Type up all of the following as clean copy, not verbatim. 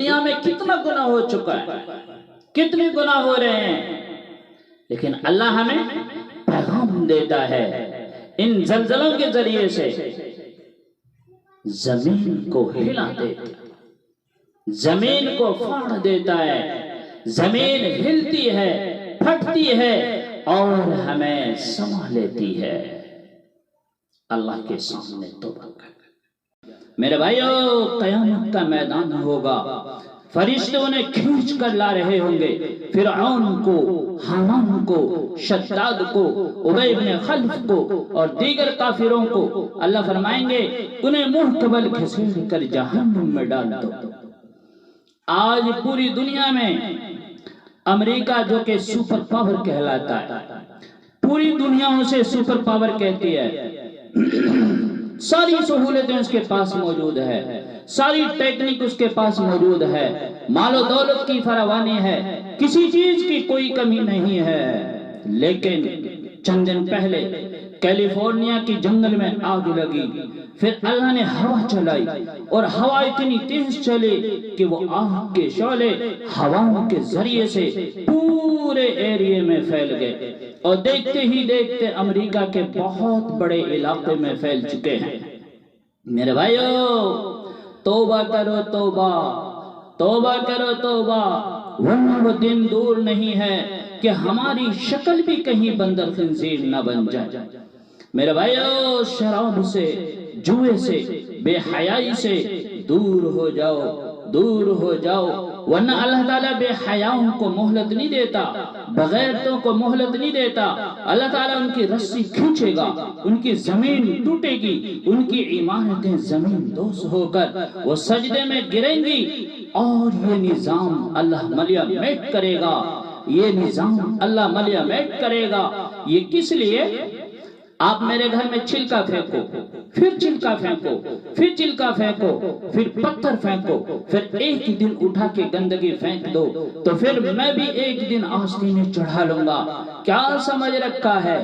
دنیا میں کتنا گناہ ہو چکا ہے، کتنے گناہ ہو رہے ہیں، لیکن اللہ ہمیں پیغام دیتا ہے ان زلزلوں کے ذریعے سے زمین کو ہلا دیتا ہے، زمین کو پھاڑ دیتا ہے، زمین ہلتی ہے، پھٹتی ہے اور ہمیں سما لیتی ہے۔ اللہ کے سامنے توبہ کر۔ میرے بھائیو، قیامت کا میدان ہوگا، فرشتے انہیں کھینچ کر لا رہے ہوں گے، فرعون کو، حامان کو، شداد کو، ابی بن خلف کو اور دیگر کافروں کو اللہ فرمائیں گے انہیں منہ قبل گھسیٹ کر جہنم میں ڈال دو۔ آج پوری دنیا میں امریکہ جو کہ سپر پاور کہلاتا ہے، پوری دنیا اسے سپر پاور کہتی ہے، ساری سہولتیں اس کے پاس موجود ہے، ساری ٹیکنیک اس کے پاس موجود ہے، مال و دولت کی فراوانی ہے، کسی چیز کی کوئی کمی نہیں ہے، لیکن چند دن پہلے کیلیفورنیا کی جنگل میں آگ لگی، پھر اللہ نے ہوا چلائی اور ہوا اتنی تیز چلی کہ وہ آگ کے شعلے ہواؤں کے ذریعے سے پورے ایریے میں پھیل گئے اور دیکھتے ہی دیکھتے امریکہ کے بہت بڑے علاقے میں پھیل چکے ہیں۔ میرے بھائیو، توبہ کرو توبہ، توبہ کرو توبہ، ورنہ وہ دن دور نہیں ہے کہ ہماری شکل بھی کہیں بندر خنزیر نہ بن جائے۔ میرے بھائیو، شراب سے، جوئے سے، بے حیائی سے دور ہو جاؤ، دور ہو جاؤ، ورنہ اللہ تعالیٰ بے حیاؤں کو مہلت نہیں دیتا، بغیرتوں کو مہلت نہیں دیتا۔ اللہ تعالیٰ ان کی رسی کھینچے گا، ان کی زمین ٹوٹے گی، ان کی عمارتیں زمین دوز ہو کر وہ سجدے میں گریں گی، اور یہ نظام اللہ ملیہ میٹ کرے گا، یہ نظام اللہ ملیہ میٹ کرے گا۔ یہ کس لیے؟ آپ میرے گھر میں چھلکا پھینکو، پھر چھلکا پھینکو، پھر چھلکا پھینکو، پھر پتھر پھینکو، پھر ایک دن اٹھا کے گندگی پھینک دو، تو پھر میں بھی ایک دن آستینے چڑھا لوں گا۔ کیا سمجھ رکھا ہے؟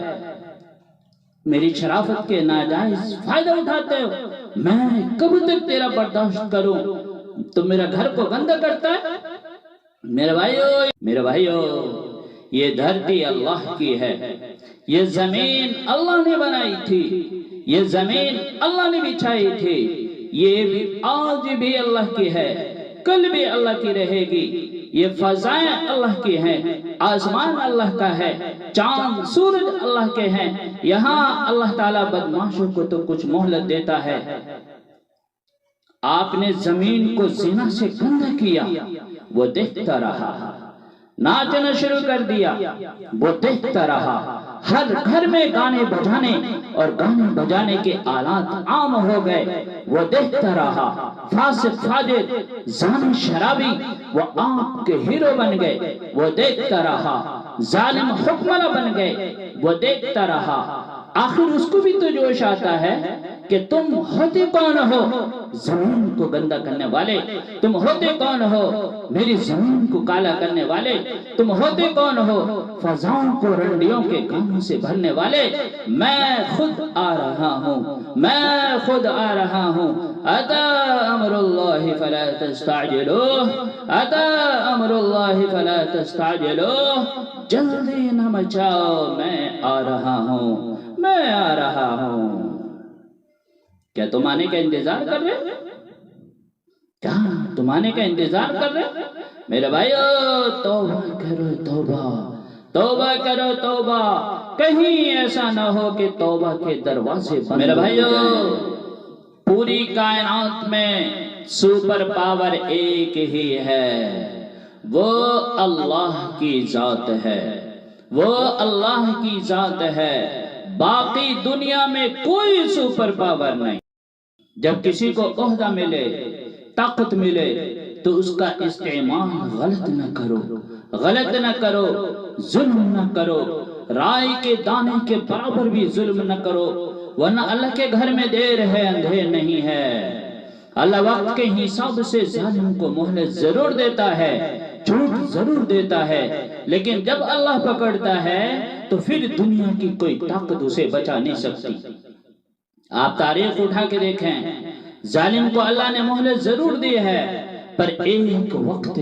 میری شرافت کے ناجائز فائدہ اٹھاتے ہو؟ میں کب تک تیرا برداشت کروں؟ تو میرا گھر کو گندہ کرتا ہے؟ میرے بھائیو، یہ دھرتی اللہ کی ہے، یہ زمین اللہ نے بنائی تھی، یہ زمین اللہ نے بچھائی تھی، یہ بھی آج بھی اللہ کی ہے، کل بھی اللہ کی رہے گی، یہ فضائیں اللہ کی ہیں، آسمان اللہ کا ہے، چاند سورج اللہ کے ہیں۔ یہاں اللہ تعالیٰ بدماشوں کو تو کچھ مہلت دیتا ہے۔ آپ نے زمین کو زنا سے گندہ کیا، وہ دیکھتا رہا، ناچنا شروع کر دیا، وہ دیکھتا رہا، ہر گھر میں گانے بجانے اور گانے بجانے کے آلات عام ہو گئے، وہ دیکھتا رہا، فاسق فاجر زانی شرابی وہ آپ کے ہیرو بن گئے، وہ دیکھتا رہا، ظالم حکمراں بن گئے، وہ دیکھتا رہا۔ آخر اس کو بھی تو جوش آتا ہے کہ تم ہوتے کون ہو زمین کو گندہ کرنے والے، تم ہوتے کون ہو میری زمین کو کالا کرنے والے، تم ہوتے کون ہو فضاؤں کو رنڈیوں کے گانوں سے بھرنے والے۔ میں خود آ رہا ہوں، میں خود آ رہا ہوں، اتی امر اللہ فلا تستعجلوہ، اتی امر اللہ فلا تستعجلوہ، جلدی نہ مچاؤ، میں آ رہا ہوں، میں آ رہا ہوں۔ کیا تم آنے کا انتظار کر رہے؟ کیا تم آنے کا انتظار کر رہے؟ میرے بھائیو، توبہ کرو توبہ، توبہ کرو توبہ، کہیں ایسا نہ ہو کہ توبہ کے دروازے بند۔ میرے بھائیو، پوری کائنات میں سپر پاور ایک ہی ہے، وہ اللہ کی ذات ہے، وہ اللہ کی ذات ہے، باقی دنیا میں کوئی سپر پاور نہیں۔ جب کسی کو عہدہ ملے، طاقت ملے، تو اس کا استعمال غلط نہ کرو، غلط نہ کرو، ظلم نہ کرو، رائے کے دانے کے برابر بھی ظلم نہ کرو، ورنہ اللہ کے گھر میں دیر ہے اندھیر نہیں ہے۔ اللہ وقت کے حساب سے ظالم کو مہلت ضرور دیتا ہے، جھوٹ ضرور دیتا ہے، لیکن جب اللہ پکڑتا ہے تو پھر دنیا کی کوئی طاقت اسے بچا نہیں سکتی۔ آپ تاریخ اٹھا کے دیکھیں، ظالم کو اللہ نے مہلت ضرور دی ہے، پر ایک وقت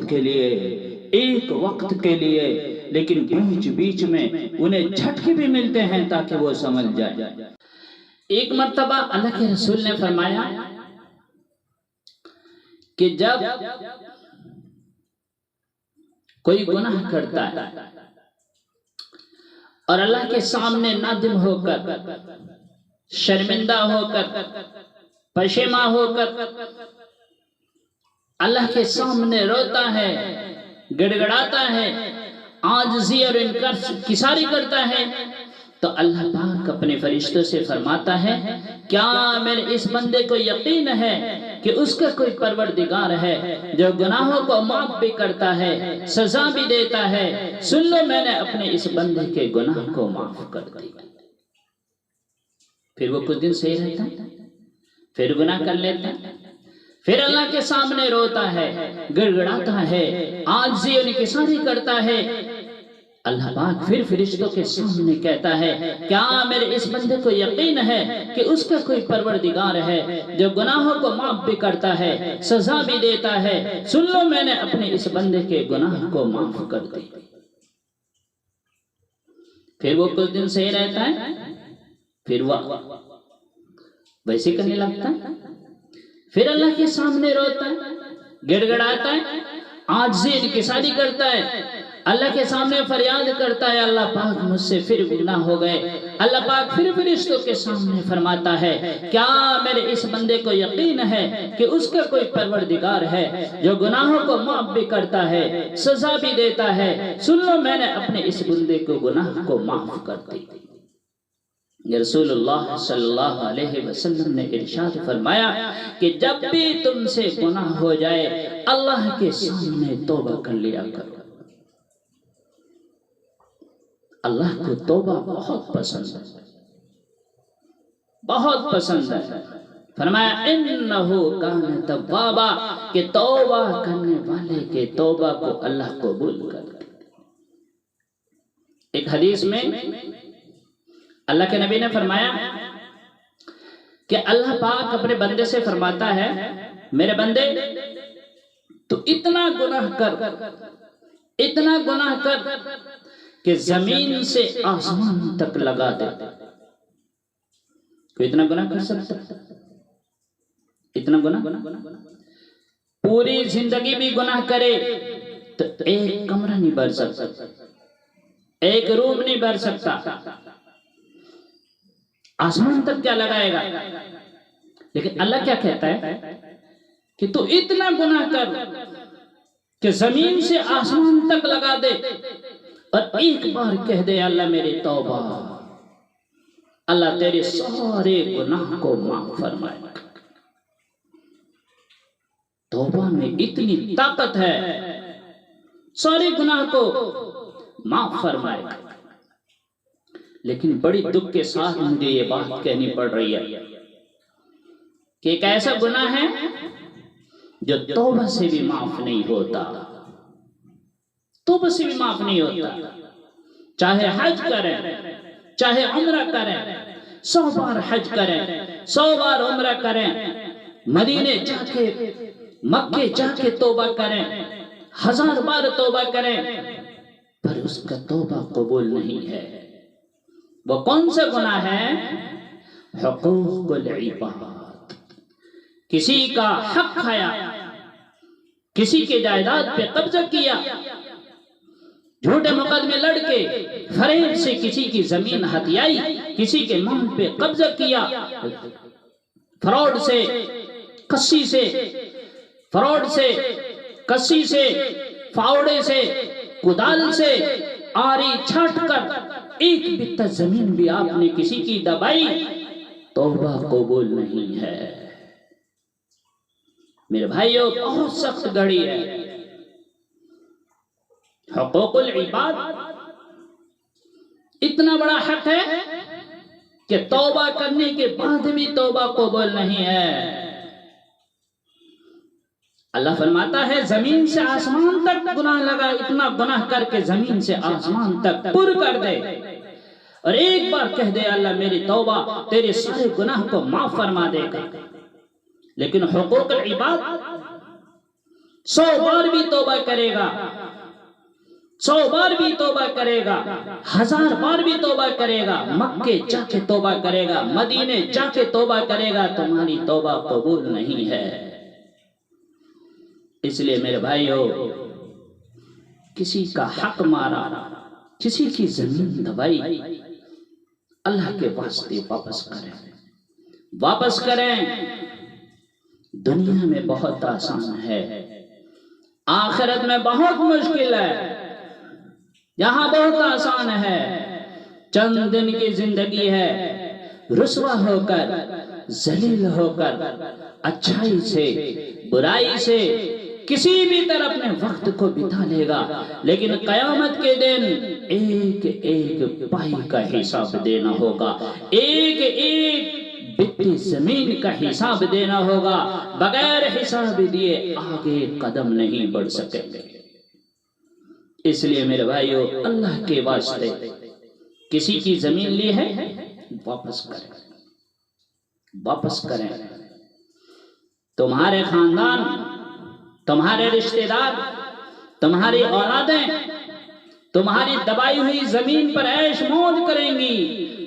کے لیے، لیکن بیچ بیچ میں انہیں جھٹکے بھی ملتے ہیں تاکہ وہ سمجھ جائے۔ ایک مرتبہ اللہ کے رسول نے فرمایا کہ جب کوئی گناہ کرتا ہے اور اللہ کے سامنے نادم ہو کر، شرمندہ ہو کر، پشیماں ہو کر اللہ کے سامنے روتا ہے، گڑ گڑاتا ہے، عاجزی اور انکساری کرتا ہے، تو اللہ پاک اپنے فرشتوں سے فرماتا ہے کیا میرے اس بندے کو یقین ہے کہ اس کا کوئی پروردگار ہے جو گناہوں کو معاف بھی کرتا ہے، سزا بھی دیتا ہے؟ سن لو، میں نے اپنے اس بندے کے گناہ کو معاف کر دیا۔ پھر وہ کچھ دن صحیح رہتا ہے، پھر گناہ کر لیتا ہے، پھر اللہ کے سامنے روتا ہے، گڑ گڑاتا ہے، عاجزی اور انکساری کرتا ہے۔ اللہ پاک پھر فرشتوں کے سامنے کہتا ہے کیا میرے اس بندے کو یقین ہے کہ اس کا کوئی پروردگار ہے جو گناہوں کو معاف بھی کرتا ہے، سزا بھی دیتا ہے؟ سن لو، میں نے اپنے اس بندے کے گناہ کو معاف کر دیا۔ پھر وہ کچھ دن صحیح رہتا ہے، پھر وہ ویسے کرنے لگتا ہے، پھر اللہ کے سامنے روتا ہے، گڑ گڑاتا ہے، عاجزی انکساری کرتا ہے، اللہ کے سامنے فریاد کرتا ہے اللہ پاک مجھ سے پھر گناہ ہو گئے۔ اللہ پاک پھر فرشتوں کے سامنے فرماتا ہے کیا میرے اس بندے کو یقین ہے کہ اس کا کوئی پروردگار ہے جو گناہوں کو معاف بھی کرتا ہے، سزا بھی دیتا ہے؟ سن لو، میں نے اپنے اس بندے کو گناہ کو معاف کر دیا۔ رسول اللہ صلی اللہ علیہ وسلم نے ارشاد فرمایا کہ جب بھی تم سے گناہ ہو جائے اللہ کے سامنے توبہ کر لیا کرو۔ اللہ کو توبہ بہت پسند ہے، بہت پسند ہے۔ فرمایا انہو کان توابا، کہ توبہ کرنے والے کے توبہ کو اللہ قبول کرتا۔ ایک حدیث میں اللہ کے نبی نے فرمایا کہ اللہ پاک اپنے بندے سے فرماتا ہے میرے بندے تو اتنا گناہ کر، اتنا گناہ کر کہ زمین سے آسمان تک لگا دے۔ کوئی اتنا گناہ کر سکتا؟ اتنا گناہ؟ پوری زندگی بھی گناہ کرے تو ایک کمرہ نہیں بھر سکتا، ایک روم نہیں بھر سکتا، آسمان تک کیا لگائے گا؟ لیکن اللہ کیا کہتا ہے کہ تو اتنا گناہ کر کہ زمین سے آسمان تک لگا دے اور ایک بار کہہ دے اللہ میری توبہ، اللہ تیرے سارے گناہ کو معاف فرمائے۔ توبہ میں اتنی طاقت ہے، سارے گناہ کو معاف فرمائے۔ لیکن بڑی دکھ کے ساتھ مجھے یہ بات کہنی پڑ رہی ہے کہ ایک ایسا گناہ ہے جو توبہ سے بھی معاف نہیں ہوتا، توبہ سے بھی معاف نہیں ہوتا۔ چاہے حج کریں، چاہے عمرہ کریں، 100 بار حج کریں، 100 بار عمرہ کریں، مدینے جا کے، مکے جا کے توبہ کریں، 1000 بار توبہ کریں، پر اس کا توبہ قبول نہیں ہے۔ وہ کون سا گناہ ہے؟ حقوق العباد، کسی کا حق کھایا، کسی کے جائیداد پہ قبضہ کیا، جھوٹے مقدمے لڑ کے فریب سے کسی کی زمین ہتھیائی، کسی کے مال پہ قبضہ کیا، فراڈ سے، کسی سے، فراڈ سے، کسی سے، فاوڑے سے، کدال سے، آری چھاٹ کر ایک بتہ زمین بھی آپ نے کسی کی دبائی، توبہ قبول نہیں ہے۔ میرے بھائیو بہت سخت گھڑی ہے۔ حقوق العباد اتنا بڑا حق ہے کہ توبہ کرنے کے بعد بھی توبہ قبول نہیں ہے۔ اللہ فرماتا ہے زمین سے آسمان تک گناہ لگا، اتنا گناہ کر کے زمین سے آسمان تک پر کر دے اور ایک بار کہہ دے اللہ میری توبہ، تیرے سارے گناہ کو معاف فرما دے گا۔ لیکن حقوق العباد 100 بار بھی توبہ کرے گا، 100 بار بھی توبہ کرے گا، 1000 بار بھی توبہ کرے گا، مکے جا کے توبہ کرے گا، مدینے جا کے توبہ کرے گا، تمہاری توبہ قبول نہیں ہے۔ اس لیے میرے بھائیو، کسی کا حق مارا، کسی کی زمین دبائی، اللہ کے واسطے واپس کریں، واپس کریں۔ دنیا میں بہت آسان ہے، آخرت میں بہت مشکل ہے۔ یہاں بہت آسان ہے، چند دن کی زندگی ہے، رسوا ہو کر، ذلیل ہو کر، اچھائی سے، برائی سے، کسی بھی طرح اپنے وقت کو بتا لے گا، لیکن قیامت کے دن ایک ایک پائی کا حساب دینا ہوگا، ایک ایک بتی زمین کا حساب دینا ہوگا۔ بغیر حساب دیے آگے قدم نہیں بڑھ سکیں گے۔ اس لیے میرے بھائیو، اللہ کے واسطے کسی کی زمین لی ہے، واپس کریں، واپس کریں۔ تمہارے خاندان، تمہارے رشتہ دار، تمہاری اولادیں تمہاری دبائی ہوئی زمین پر عیش موج کریں گی،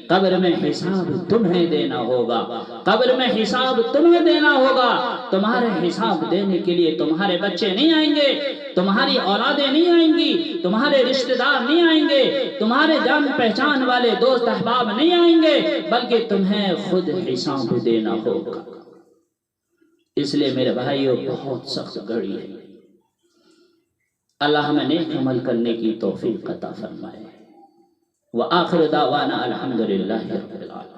قبر میں حساب تمہیں دینا ہوگا، قبر میں حساب تمہیں دینا ہوگا۔ تمہارے حساب دینے کے لیے تمہارے بچے نہیں آئیں گے، تمہاری اولادیں نہیں آئیں گی، تمہارے رشتہ دار نہیں آئیں گے، تمہارے جان پہچان والے دوست احباب نہیں آئیں گے، بلکہ تمہیں خود حساب دینا ہوگا۔ اس لیے میرے بھائیو، بہت سخت گھڑی ہے۔ اللہ ہمیں نیک عمل کرنے کی توفیق عطا فرمائے۔ وآخر دعوانا الحمدللہ رب العالمین۔